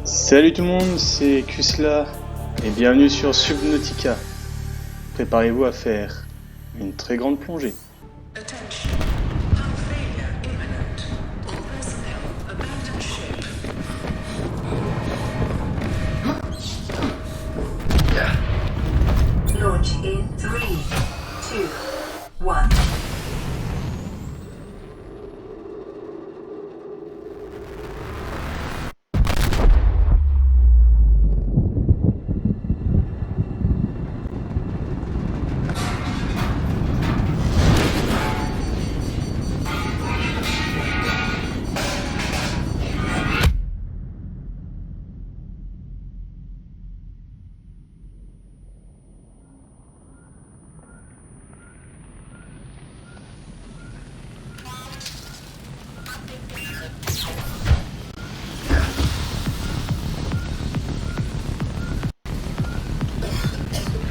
Salut tout le monde, c'est Kusla et bienvenue sur Subnautica. Préparez-vous à faire une très grande plongée. Attention. Hull failure imminent. All personnel abandon ship. Launch in 3, 2, 1.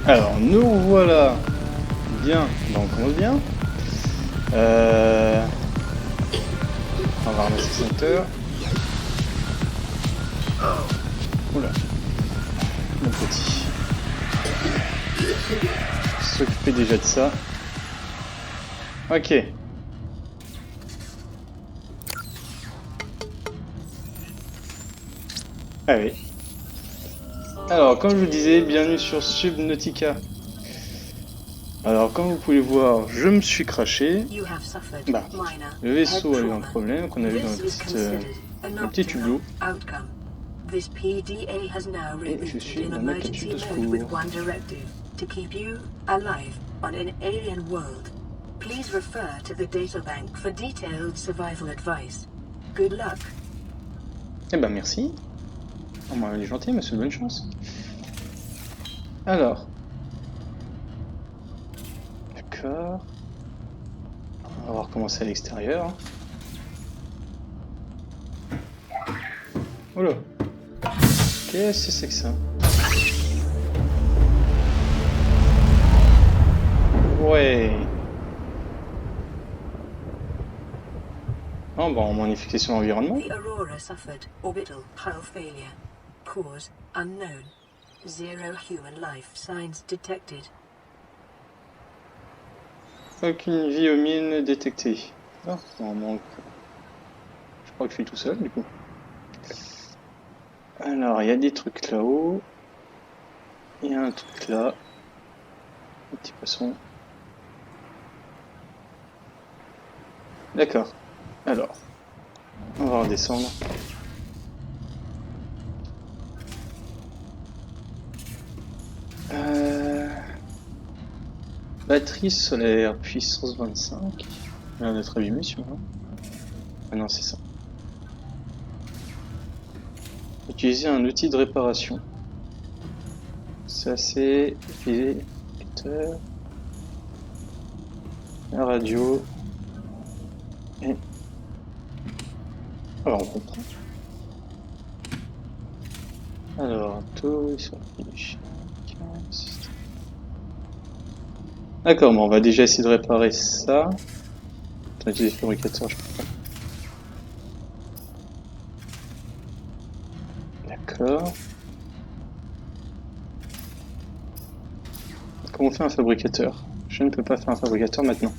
Alors nous voilà bien, on commence bien. On va ramasser ce moteur. Oula, mon petit. S'occuper déjà de ça. Ok. Allez. Alors, comme je vous disais, bienvenue sur Subnautica. Alors, comme vous pouvez le voir, je me suis craché. Le vaisseau a eu un problème qu'on a vu dans le petit tubeau. Et je suis dans ma capsule de secours. To keep you alive on an alien world. Please refer to the databank for detailed survival advice. Good luck. Eh ben merci. Oh, bah, il est gentil, monsieur, bonne chance. Alors. D'accord. On va voir comment c'est à l'extérieur. Oh là. Qu'est-ce que c'est que ça? Ouais. Oh, bah, on modifie sur l'environnement. The Aurora suffered orbital hull failure. Cause unknown. Zero human life signs detected. Aucune vie aux mines détectée. Ah, on manque. Je crois que je suis tout seul du coup. Alors, il y a des trucs là-haut. Il y a un truc là. Un petit poisson. D'accord. Alors, on va redescendre. Batterie solaire, puissance 25. Il a d'être abîmé celui-là. Ah non, c'est ça. Utiliser un outil de réparation. Ça c'est utiliser l'écouteur, la radio et... Alors on comprend. Alors, tout sur la fiche. D'accord, bon, on va déjà essayer de réparer ça. On va utiliser le fabricateur, je crois. D'accord. Comment on fait un fabricateur? Je ne peux pas faire un fabricateur maintenant.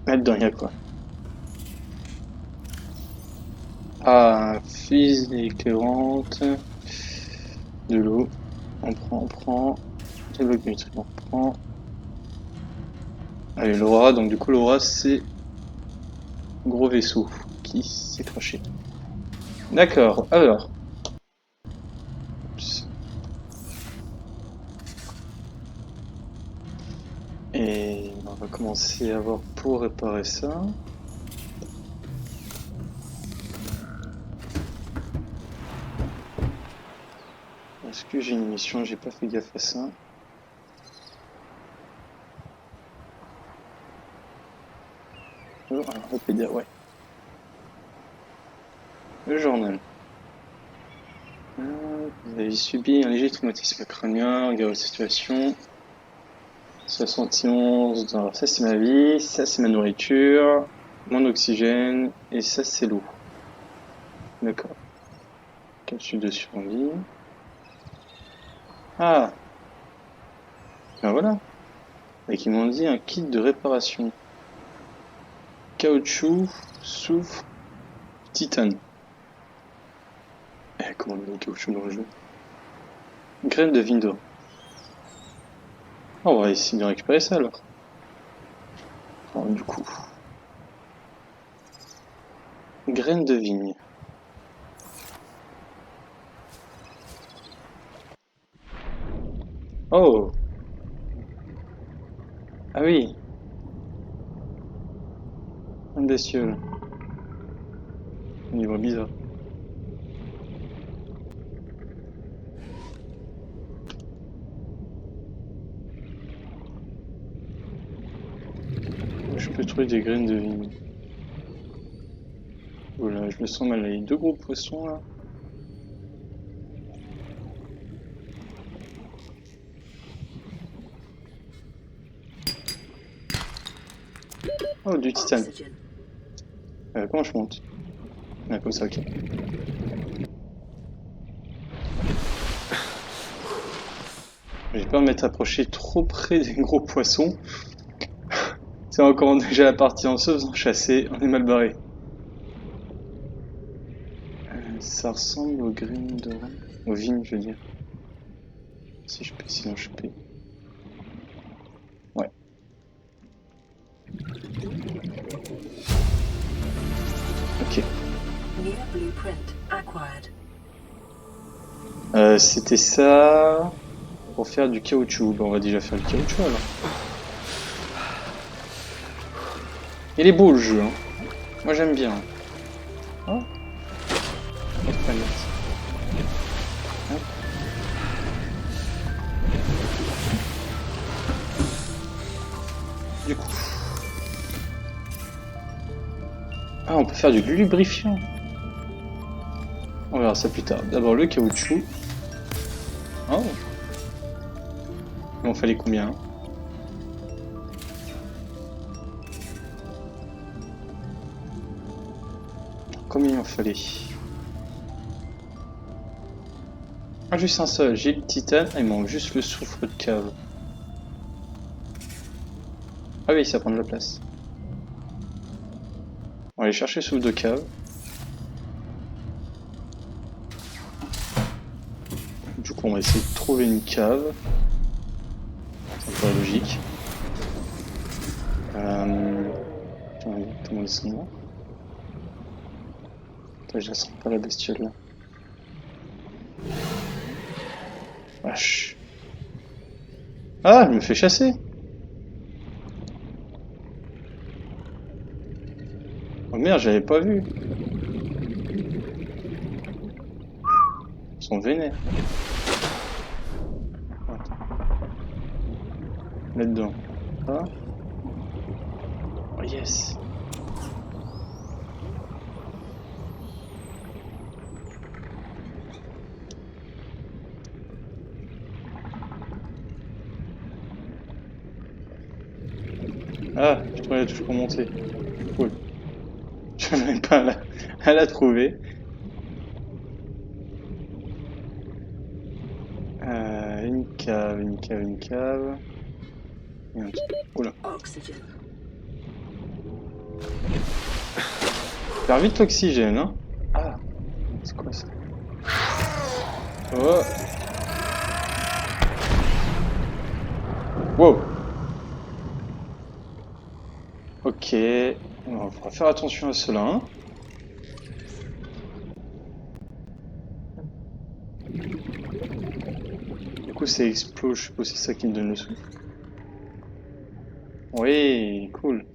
Là-dedans, il y a quoi? Ah, fusée éclairante. De l'eau. On prend. Des blocs métriques, on prend. Allez, l'Aura, donc du coup, l'Aura, c'est gros vaisseau qui s'est craché. D'accord, alors. Oups. Et on va commencer à voir pour réparer ça. Est-ce que j'ai une mission? J'ai pas fait gaffe à ça. Oh, alors, Wikipédia, ouais. Le journal. Vous avez subi un léger traumatisme crânien, regardez votre situation. 71, alors ça c'est ma vie, ça c'est ma nourriture. Mon oxygène, et ça c'est l'eau. D'accord. Capsule de survie. Ah, ben voilà. Et qui m'ont dit un kit de réparation. Caoutchouc, soufre, titane. Eh, comment on met le caoutchouc dans le jeu? Graine de Vindo. Oh, on va essayer de récupérer ça alors. Alors, du coup. Graine de vigne. Oh! Ah oui! Un bestiole. Un niveau bizarre. Je peux trouver des graines de vigne. Voilà, je me sens mal. Il y a deux gros poissons là. Oh, du titane. Comment je monte? Ah, comme ça, ok. J'ai peur de m'être approché trop près des gros poissons. C'est encore déjà la partie en se faisant chasser, on est mal barré. Ça ressemble aux graines de rhum. Aux vignes, je veux dire. Si je peux, sinon je peux. Ouais. Ok. C'était ça pour faire du caoutchouc. Bon, on va déjà faire du caoutchouc alors. Il est beau le jeu, hein. Moi j'aime bien. Oh. Du coup. Ah, on peut faire du lubrifiant. On verra ça plus tard. D'abord le caoutchouc. Oh. Il en fallait combien? Combien il en fallait? Ah, juste un seul. J'ai le titane. Ah, il manque juste le soufre de cave. Ah oui, ça prend de la place. On va aller chercher le soufre de cave. Du coup, on va essayer de trouver une cave. Ça me paraît logique. Comment descendre? Attends, je la sens pas la bestiole là. Wesh. Ah, je me fais chasser. Oh merde, j'avais pas vu. Ils sont vénères. Attends. Là-dedans. Ah. Oh yes. Ah, je trouvais la touche pour monter. Cool. Je n'avais pas à la trouver. Une cave, une cave, une cave. Et un petit peu. Oula. Faire vite l'oxygène, hein. Ah, c'est quoi ça? Oh. Wow. Ok. On va faire attention à cela, hein. Du coup, ça explose. Je suppose que c'est ça qui me donne le souffle. Oui, cool.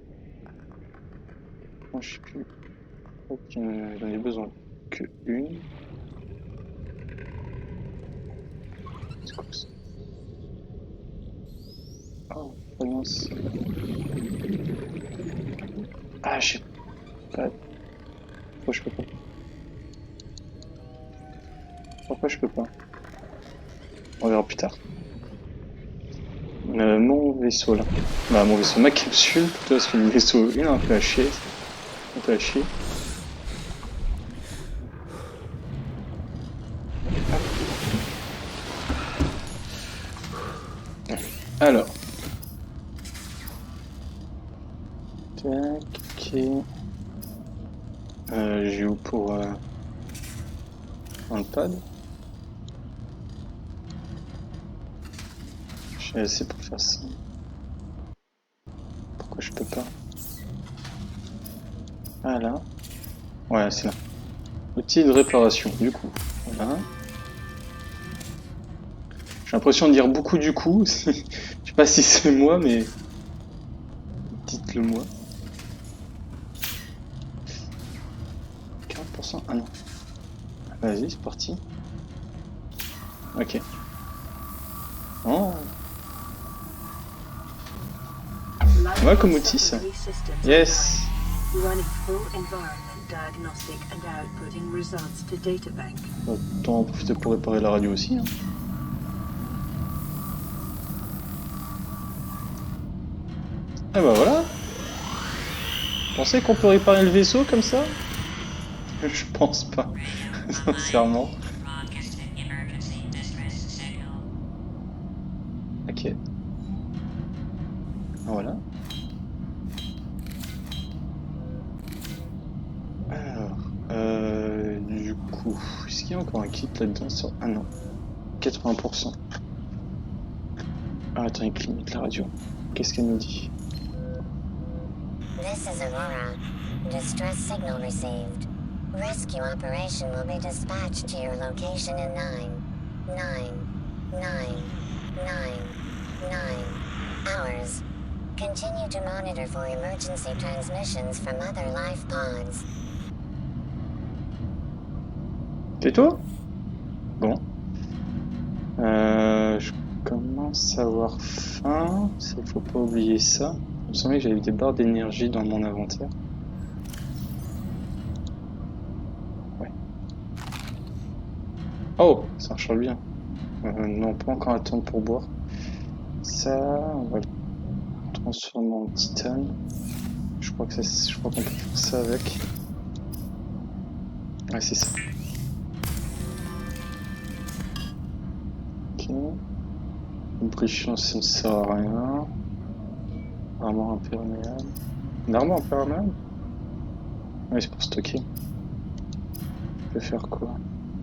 Moi, je sais plus. Ok, j'en ai besoin que une. C'est quoi ça? Oh, mince. Ah, je sais pas. Pourquoi je peux pas? Pourquoi je peux pas? On verra plus tard. Mon vaisseau là. Bah, mon vaisseau, ma capsule, plutôt, parce que le vaisseau, il est un peu haché. On peut la chier. Alors. Tac, ok. J'ai où pour un pad. J'ai assez pour faire ça. Pourquoi je peux pas? Ah là. Ouais, c'est là. Outil de réparation, du coup. Voilà. J'ai l'impression de dire beaucoup du coup. Je sais pas si c'est moi, mais dites-le moi. 40%? Ah non. Vas-y, c'est parti. Ok. Oh. Ouais, comme outil ça. Yes. Autant en profiter pour réparer la radio aussi. Hein. Ah bah voilà. Pensez qu'on peut réparer le vaisseau comme ça? Je pense pas, sincèrement. Ok. Voilà. Alors, du coup, est-ce qu'il y a encore un kit là-dedans? Ah non, 80%. Ah attends, il cligne la radio. Qu'est-ce qu'elle nous dit? This is Aurora. Distress signal received. Rescue operation will be dispatched to your location in 9 hours. Continue to monitor for emergency transmissions from other life pods. C'est tout? Bon. Je commence à avoir faim. Il faut pas oublier ça. Il me semblait que j'avais des barres d'énergie dans mon inventaire. Ouais. Oh, ça marche bien. Non, pas encore attendre pour boire. Ça, on va le transformer en titane. Je crois qu'on peut faire ça avec. Ouais, c'est ça. Ok. Compression, ça ne sert à rien. Armure imperméable. Une armure imperméable? Ouais, c'est pour stocker. Je peux faire quoi?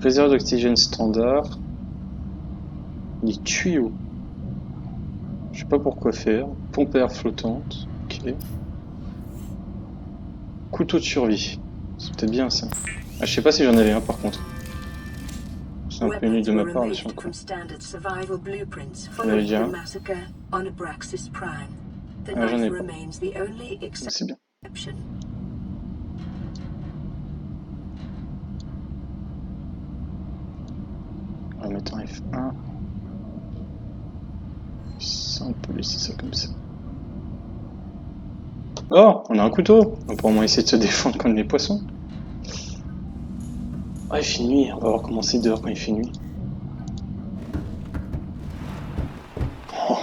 Réserve d'oxygène standard. Des tuyaux. Je sais pas pourquoi faire. Pompe à air flottante. Ok. Couteau de survie. C'est peut-être bien ça. Ah, je sais pas si j'en avais un par contre. C'est un peu nul de ma part là sur le coup. J'en avais déjà un. Ah, j'en ai pas. C'est bien. On va mettre un F1. Ça, on peut laisser ça comme ça. Oh, on a un couteau. On peut au moins essayer de se défendre contre les poissons. Ah, il fait nuit. On va voir comment c'est dehors quand il fait nuit.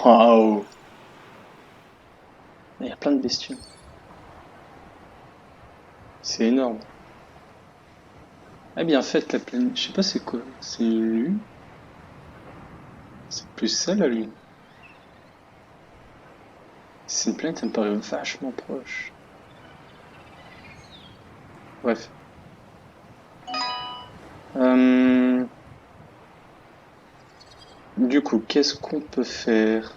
Waouh! Il y a plein de bestioles. C'est énorme. Ah, bien fait, la planète. Je sais pas c'est quoi. C'est une lune. C'est plus ça la lune. C'est une planète, elle me paraît vachement proche. Bref. Du coup, qu'est-ce qu'on peut faire?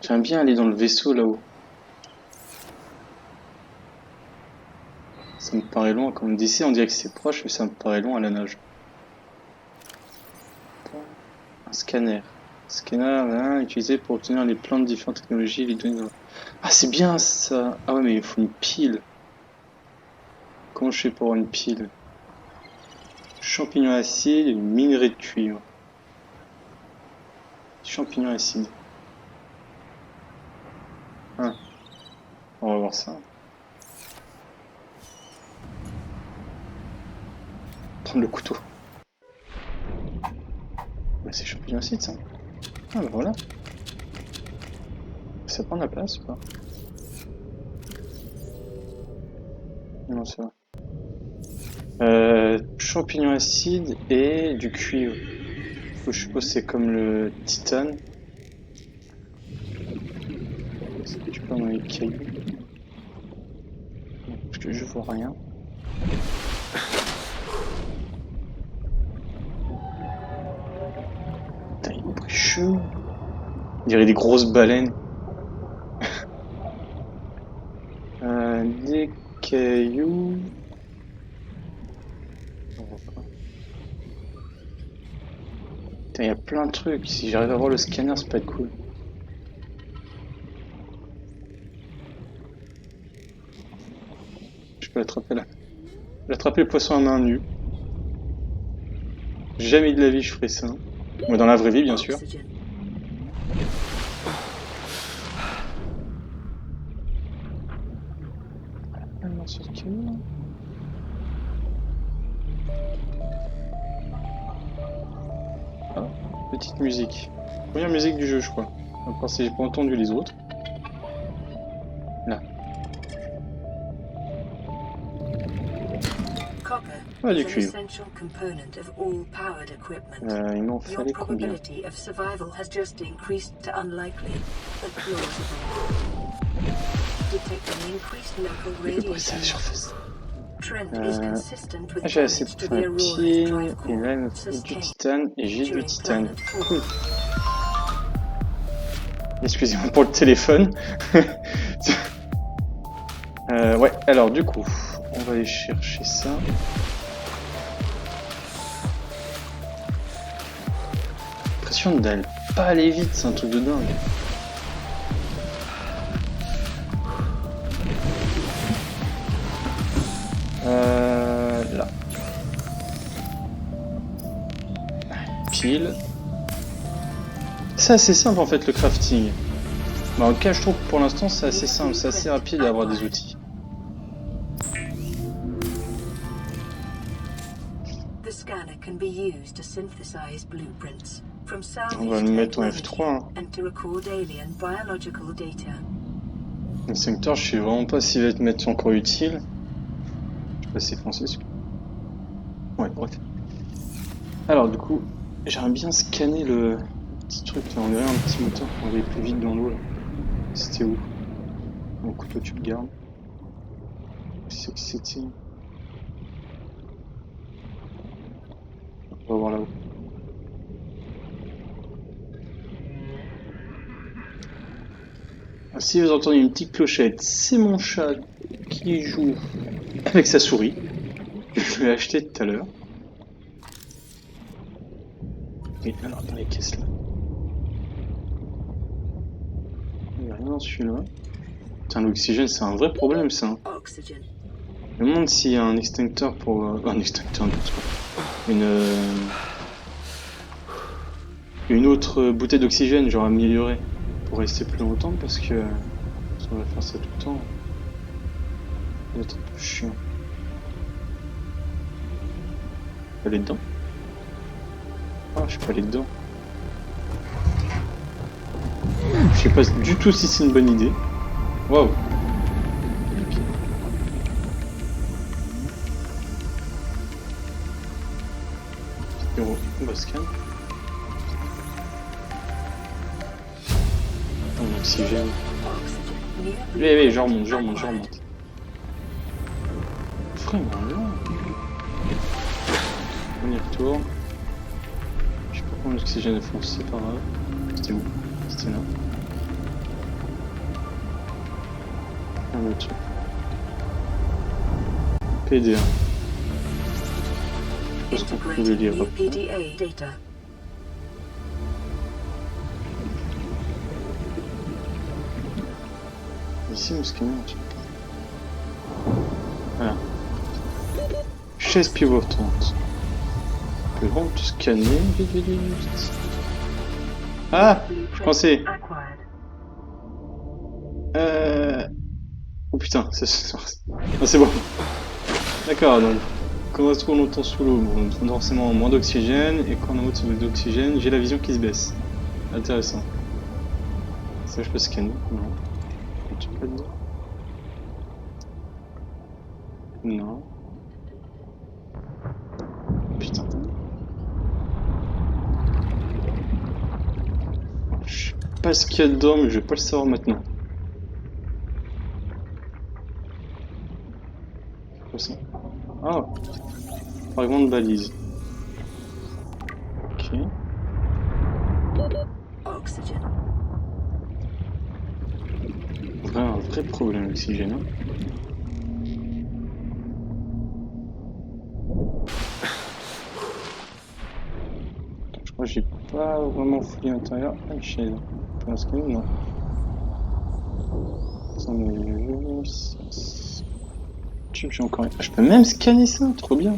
J'aime bien aller dans le vaisseau là-haut. Ça me paraît loin, comme d'ici on dirait que c'est proche, mais ça me paraît loin à la nage. Un scanner. Scanner hein, utilisé pour obtenir les plans de différentes technologies. Les données. Ah, c'est bien ça! Ah ouais, mais il faut une pile. Comment je fais pour avoir une pile? Champignons acides et minerai de cuivre. Champignons acides. Ah. On va voir ça. Prendre le couteau. Bah, c'est champignons acides ça. Ah bah voilà. Ça prend de la place ou pas? non, c'est vrai. Champignon acide et du cuivre. Je suppose que c'est comme le titane. C'est que tu peux dans les cailloux. Parce que je vois rien. Putain, il est pris chaud. On dirait des grosses baleines. Des cailloux. On voit pas. Putain, il y a plein de trucs. Si j'arrive à voir le scanner, ça peut être cool. Je peux l'attraper là. L'attraper le poisson à main nue. Jamais de la vie je ferais ça. Moi dans la vraie vie bien sûr. Ah, petite musique. Première musique du jeu je crois. À part si j'ai pas entendu les autres. Là. Ah, du cuivre. Il m'en fallait combien? Le brisage à la surface. J'ai assez pour faire un pied, et là il me faut du titane, et j'ai du titane. Cool. Excusez-moi pour le téléphone. Ouais, alors du coup, on va aller chercher ça. L'impression d'aller pas aller vite, c'est un truc de dingue. Là. Pile. C'est assez simple en fait le crafting. Bah, en tout cas, je trouve que pour l'instant c'est assez simple, c'est assez rapide à avoir des outils. On va le mettre en F3. Hein. L'instincteur, je sais vraiment pas s'il va être mettre encore utile. Je sais pas si c'est français. Ouais, bref. Alors du coup, j'aimerais bien scanner le petit truc là, on dirait un petit moteur pour aller plus vite dans l'eau là. C'était où? Donc toi tu le gardes. C'est que c'était. On va voir là-haut. Si vous entendez une petite clochette, c'est mon chat qui joue avec sa souris. Je l'ai acheté tout à l'heure. Et alors dans les caisses là. Il n'y a rien dans celui-là. Putain, l'oxygène c'est un vrai problème ça. Je me demande s'il y a un extincteur pour... un extincteur, une autre bouteille d'oxygène genre améliorée pour rester plus longtemps parce que si on va faire ça tout le temps, ça va être un peu chiant. Je peux aller dedans? Ah, je peux aller dedans. Je sais pas du tout si c'est une bonne idée. Waouh! On va scanner. En oxygène. Oui, je remonte. Vraiment long. On y retourne. Je sais pas comment l'oxygène est foncé par là. C'était où? C'était là. Un autre truc. PD1. Je pense qu'on peut le lire après. Ici, mon scanner, tu vois. Voilà. Chaise pivotante. On peut vraiment tout scanner. Vite. Ah! Je pensais. Oh putain, c'est bon. D'accord, donc. Quand on reste trop longtemps sous l'eau, on a forcément moins d'oxygène, et quand on monte sur d'oxygène, j'ai la vision qui se baisse. Intéressant. Ça, je peux scanner? Non. Tu peux dedans. Non. Putain. Je sais pas ce qu'il y a dedans, mais je vais pas le savoir maintenant. C'est quoi ça? Ah! Fragment de balise. Ok. Oxygen. Un vrai problème d'oxygène. Hein. Je crois que j'ai pas vraiment fouillé l'intérieur. Ah, une chaise. Je pense que non. J'ai encore... Ah, je peux même scanner ça, trop bien.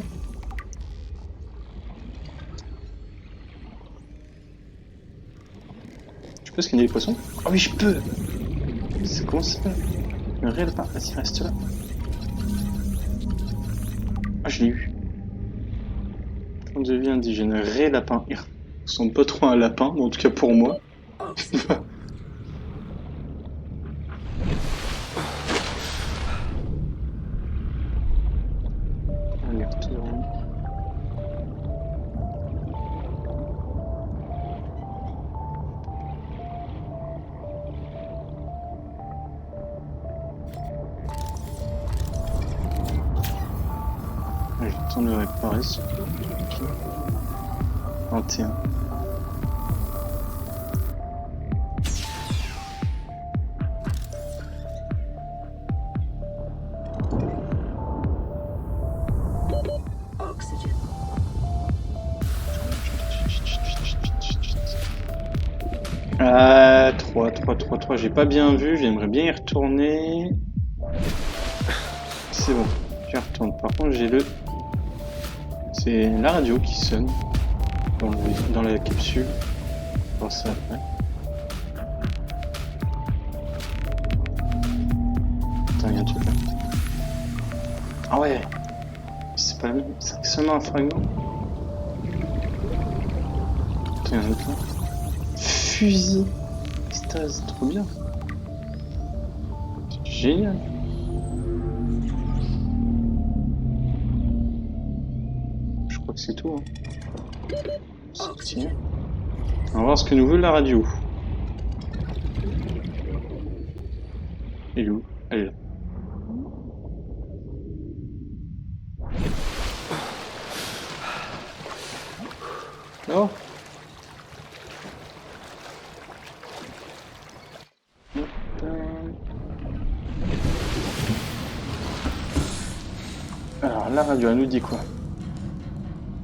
Je peux scanner les poissons? Ah oui, je peux. C'est comment ça s'appelle? Un réel lapin. Vas-y, reste là. Ah, je l'ai eu. On devient indigène. Ré lapin. Ils ressemblent pas trop à un lapin, mais en tout cas pour moi. Oxygen. Allez, retourne. J'ai le temps de réparer ce truc. 21. Oxygen. 3. J'ai pas bien vu, j'aimerais bien y retourner. C'est bon, j'y retourne. Par contre, j'ai le... C'est la radio qui sonne dans la capsule. On va voir ça après. Attends, il y a un truc là. Ah ouais! C'est pas la même, c'est seulement un fragment. Attends, il y a un autre là. Fusil! C'est trop bien. C'est génial. Je crois que c'est tout. Hein. Tiens. On va voir ce que nous veut la radio. Elle est où? Elle est là. Oh! Alors, la radio, elle nous dit quoi?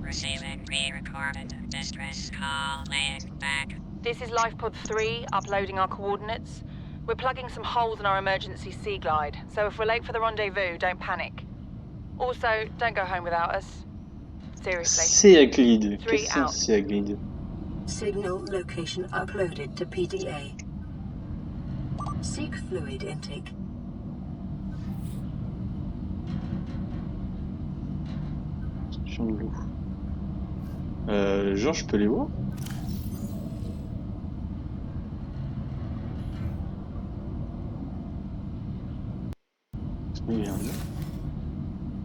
Receiving pre-recorded distress call, laying back. This is LifePod 3, uploading our coordinates. We're plugging some holes in our emergency sea glide, so if we're late for the rendezvous, don't panic. Also, don't go home without us. Seriously. Seaglide. Qu'est-ce que c'est un Seaglide? Signal location uploaded to PDA. Seek fluid intake. Champ de l'eau. Genre, je peux les voir? Il y a un là.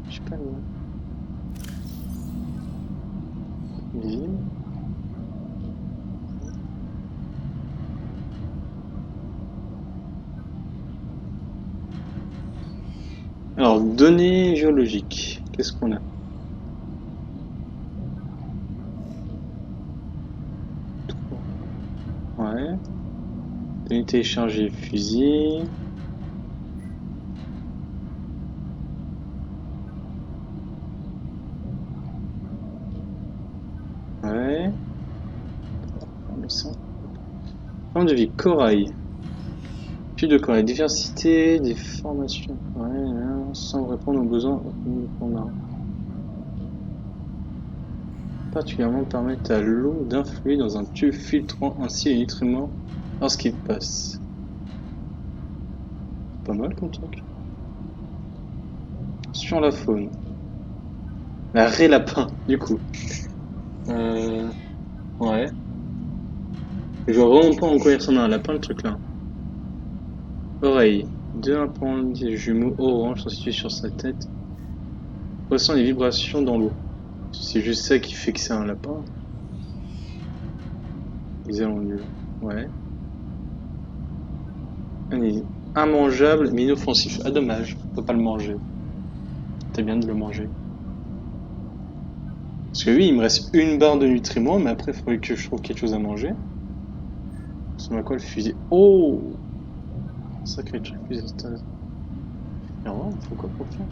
Je sais pas où. Visible. Alors, données géologiques. Qu'est-ce qu'on a? Ouais. Données téléchargées, fusil. Ouais. Forme de vie, corail. Puis de corail, diversité, des formations. Ouais, sans répondre aux besoins qu'on a. Particulièrement permettent à l'eau d'influer dans un tube filtrant ainsi les nutriments lorsqu'il passe. Pas mal comme truc. Sur la faune. La raie lapin, du coup. Ouais. Je vois vraiment pas en quoi il ressemble à un lapin, le truc là. Oreille. Deux appendices jumeaux orange sont situés sur sa tête. Ressent les vibrations dans l'eau. C'est juste ça qui fait que c'est un lapin. Les allons ouais. Allez, immangeable mais inoffensif. Ah dommage, on peut pas le manger. C'est bien de le manger. Parce que oui, il me reste une barre de nutriments, mais après il faudrait que je trouve quelque chose à manger. Ça à quoi le fusil? Oh! Sacré truc, fusil stase. Non, faut quoi pour faire?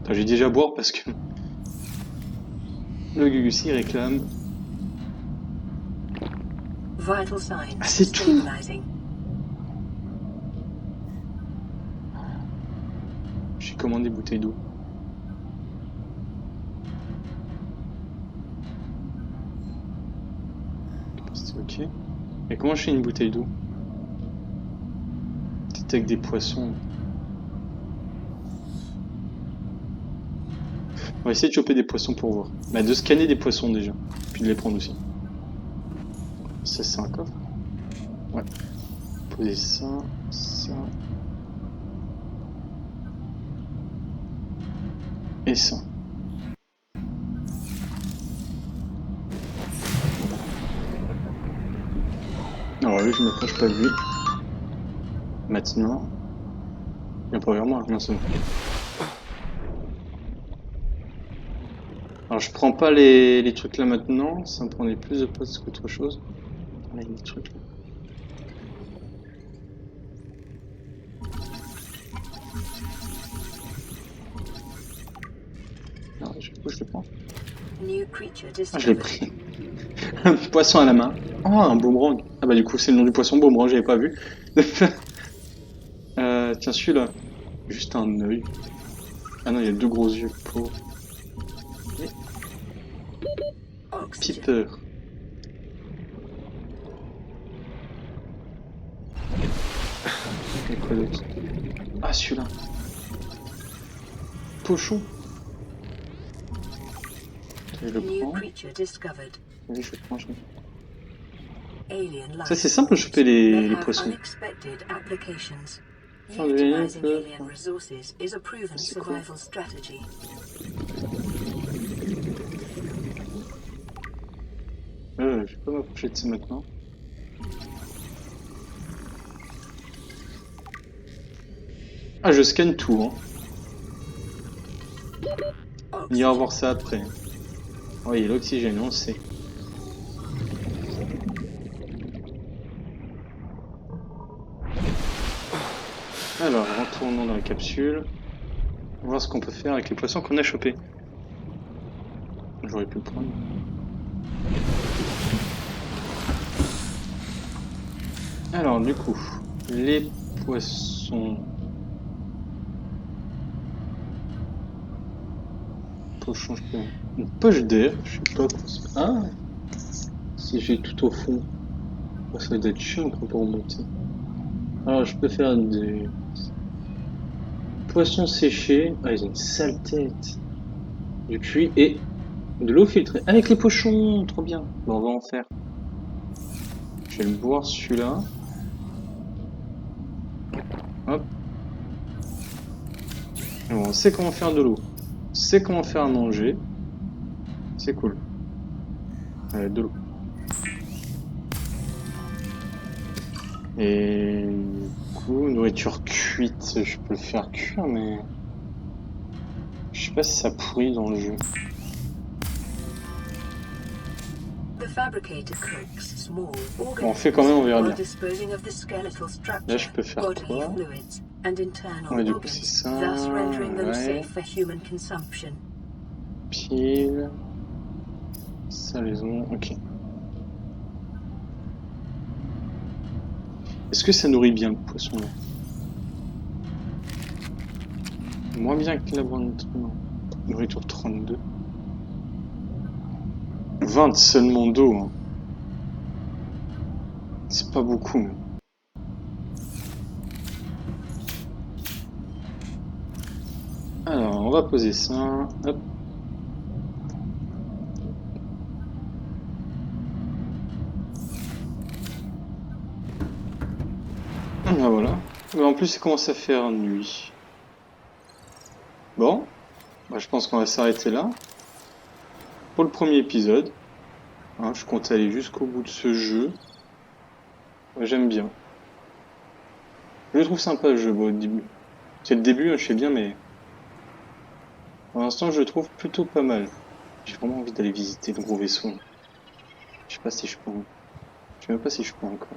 Attends, j'ai déjà boire parce que le Gugus réclame. Ah, c'est tout! J'ai commandé bouteille d'eau. C'est ok. Et comment je fais une bouteille d'eau? Peut-être avec des poissons. On va essayer de choper des poissons pour voir. Bah, de scanner des poissons déjà. Puis de les prendre aussi. Ça, c'est un coffre. Ouais. Poser ça, ça. Et ça. Alors lui, je m'approche pas de lui. Maintenant. Il vient pas vers moi, non, c'est bon. Alors je prends pas les trucs là maintenant, ça me prenait plus de place qu'autre chose. Là, il y a des trucs là. Non, je le prends. Ah, je l'ai pris. Un poisson à la main. Oh, un boomerang. Ah bah du coup c'est le nom du poisson, boomerang, j'avais pas vu. Tiens celui-là. Juste un œil. Ah non, il y a deux gros yeux. Pauvre. Piper. Et quoi d'autre? Ah celui-là. Pochon. Je le prends. Oui, je le prends. Ça c'est simple de choper les poissons. C'est quoi? Je vais pas m'approcher de ça maintenant. Ah, je scanne tout, hein. On ira voir ça après. Oh, il y a l'oxygène, on sait. Alors, retournons dans la capsule. On va voir ce qu'on peut faire avec les poissons qu'on a chopés. J'aurais pu le prendre. Alors, du coup, les poissons... Pochon, je peux... Une poche d'air, je sais pas quoi c'est... Ah! Si j'ai tout au fond. Oh, ça va être chiant quand on peut remonter. Alors, je peux faire des... Poissons séchés. Ah, ils ont une sale tête. Du cuit et de l'eau filtrée. Avec les pochons, trop bien. Bon, on va en faire. Je vais le boire celui-là. Hop. Bon, on sait comment faire de l'eau. On sait comment faire à manger. C'est cool. De l'eau. Et du coup, nourriture cuite, je peux le faire cuire, mais je sais pas si ça pourrit dans le jeu. Bon, on fait quand même, on verra bien. Là, je peux faire quoi? Ouais, du coup, c'est ça. Ouais. Pile. Salaison, ok. Est-ce que ça nourrit bien le poisson là? Moins bien que la boîte. Nourriture 32. 20 seulement d'eau. Hein. C'est pas beaucoup. Alors, on va poser ça. Hop. Ah voilà. Mais en plus, il commence à faire nuit. Bon. Bah, je pense qu'on va s'arrêter là. Pour le premier épisode. Hein, je compte aller jusqu'au bout de ce jeu. J'aime bien. Je le trouve sympa le jeu, bon, au début. C'est le début, hein, je sais bien, mais... Pour l'instant, je le trouve plutôt pas mal. J'ai vraiment envie d'aller visiter le gros vaisseau. Je sais pas si je peux. Je sais même pas si je peux encore.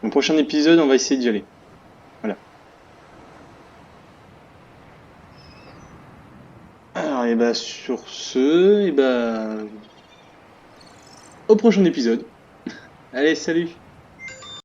Dans le prochain épisode, on va essayer d'y aller. Voilà. Alors, et bah, sur ce, et bah... Au prochain épisode. Allez, salut!